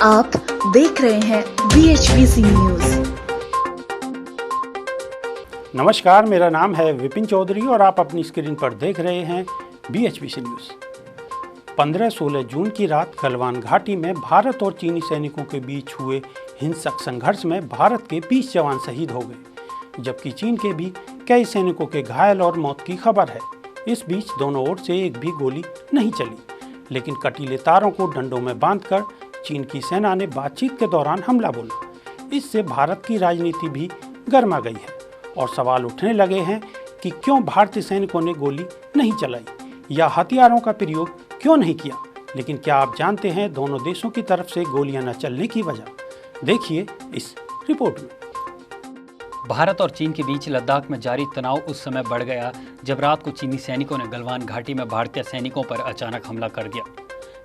आप देख रहे हैं BHVC न्यूज। नमस्कार, मेरा नाम है विपिन चौधरी और आप अपनी स्क्रीन पर देख रहे हैं BHVC न्यूज। 15-16 जून की रात गलवान घाटी में भारत और चीनी सैनिकों के बीच हुए हिंसक संघर्ष में भारत के 20 जवान शहीद हो गए, जबकि चीन के भी कई सैनिकों के घायल और मौत की खबर है। इस बीच दोनों ओर से एक भी गोली नहीं चली, लेकिन कटीले तारों को डंडों में बांधकर चीन की सेना ने बातचीत के दौरान हमला बोला। इससे भारत की राजनीति भी गर्मा गई है और सवाल उठने लगे हैं कि क्यों भारतीय सैनिकों ने गोली नहीं चलाई या हथियारों का प्रयोग क्यों नहीं किया। लेकिन क्या आप जानते हैं दोनों देशों की तरफ से गोलियां न चलने की वजह? देखिए इस रिपोर्ट में। भारत और चीन के बीच लद्दाख में जारी तनाव उस समय बढ़ गया जब रात को चीनी सैनिकों ने गलवान घाटी में भारतीय सैनिकों पर अचानक हमला कर दिया।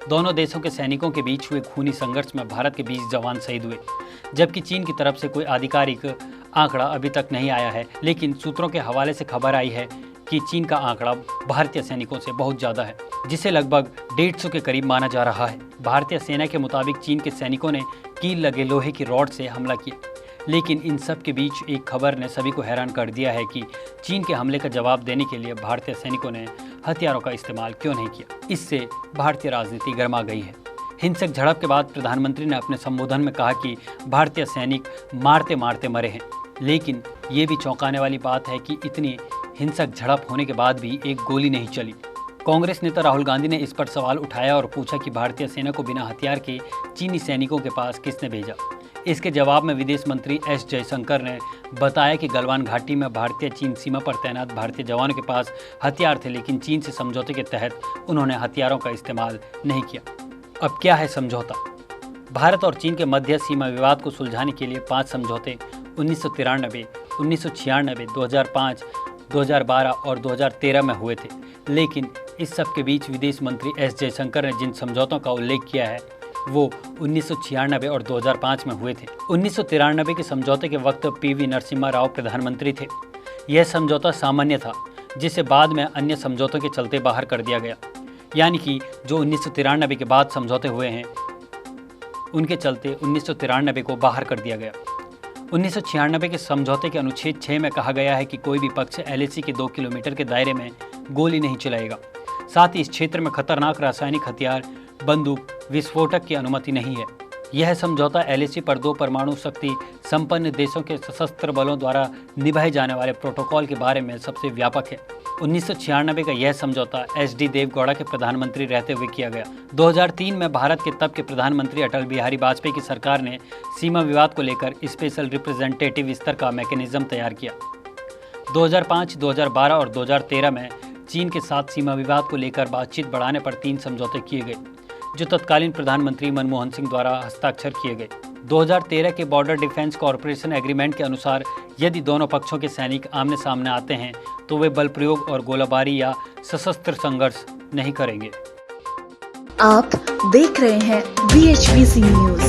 दोनों देशों के सैनिकों के बीच हुए खूनी संघर्ष में भारत के 20 जवान शहीद हुए, जबकि चीन की तरफ से कोई आधिकारिक आंकड़ा अभी तक नहीं आया है। लेकिन सूत्रों के हवाले से खबर आई है कि चीन का आंकड़ा भारतीय सैनिकों से बहुत ज़्यादा है, जिसे लगभग 150 के करीब माना जा रहा है। भारतीय सेना के मुताबिक चीन के सैनिकों ने कील लगे लोहे की रॉड से हमला किया, लेकिन इन सब के बीच एक खबर ने सभी को हैरान कर दिया है कि चीन के हमले का जवाब देने के लिए भारतीय सैनिकों ने हथियारों का इस्तेमाल क्यों नहीं किया। इससे भारतीय राजनीति गर्मा गई है। हिंसक झड़प के बाद प्रधानमंत्री ने अपने संबोधन में कहा कि भारतीय सैनिक मारते मारते मरे हैं, लेकिन ये भी चौंकाने वाली बात है कि इतनी हिंसक झड़प होने के बाद भी एक गोली नहीं चली। कांग्रेस नेता राहुल गांधी ने इस पर सवाल उठाया और पूछा कि भारतीय सेना को बिना हथियार के चीनी सैनिकों के पास किसने भेजा। इसके जवाब में विदेश मंत्री एस जयशंकर ने बताया कि गलवान घाटी में भारतीय चीन सीमा पर तैनात भारतीय जवानों के पास हथियार थे, लेकिन चीन से समझौते के तहत उन्होंने हथियारों का इस्तेमाल नहीं किया। अब क्या है समझौता? भारत और चीन के मध्य सीमा विवाद को सुलझाने के लिए 5 समझौते 1993, 1996, 2005, 2012 और 2013 में हुए थे। लेकिन इस सब के बीच विदेश मंत्री एस जयशंकर ने जिन समझौतों का उल्लेख किया है वो 1996 और 2005 में हुए थे। 1993 के समझौते के वक्त PV नरसिम्हा राव प्रधानमंत्री थे। यह समझौता सामान्य था, जिसे बाद में अन्य समझौतों के चलते बाहर कर दिया गया। यानी कि जो 1993 के बाद समझौते हुए हैं उनके चलते 1993 को बाहर कर दिया गया। 1996 के समझौते के अनुच्छेद 6 में कहा गया है कि कोई भी पक्ष LAC के 2 किलोमीटर के दायरे में गोली नहीं चलाएगा। साथ ही इस क्षेत्र में खतरनाक रासायनिक हथियार, बंदूक, विस्फोटक की अनुमति नहीं है। यह समझौता LAC पर 2 परमाणु शक्ति संपन्न देशों के सशस्त्र बलों द्वारा निभाए जाने वाले प्रोटोकॉल के बारे में सबसे व्यापक है। 1996 का यह समझौता SD देवगौड़ा के प्रधानमंत्री रहते हुए किया गया। 2003 में भारत के तब के प्रधानमंत्री अटल बिहारी वाजपेयी की सरकार ने सीमा विवाद को लेकर स्पेशल रिप्रेजेंटेटिव स्तर का मैकेनिज्म तैयार किया। 2005, 2012 और 2013 में चीन के साथ सीमा विवाद को लेकर बातचीत बढ़ाने पर 3 समझौते किए गए, जो तत्कालीन प्रधानमंत्री मनमोहन सिंह द्वारा हस्ताक्षर किए गए। 2013 के बॉर्डर डिफेंस कॉरपोरेशन एग्रीमेंट के अनुसार यदि दोनों पक्षों के सैनिक आमने सामने आते हैं तो वे बल प्रयोग और गोलाबारी या सशस्त्र संघर्ष नहीं करेंगे। आप देख रहे हैं BHVC न्यूज।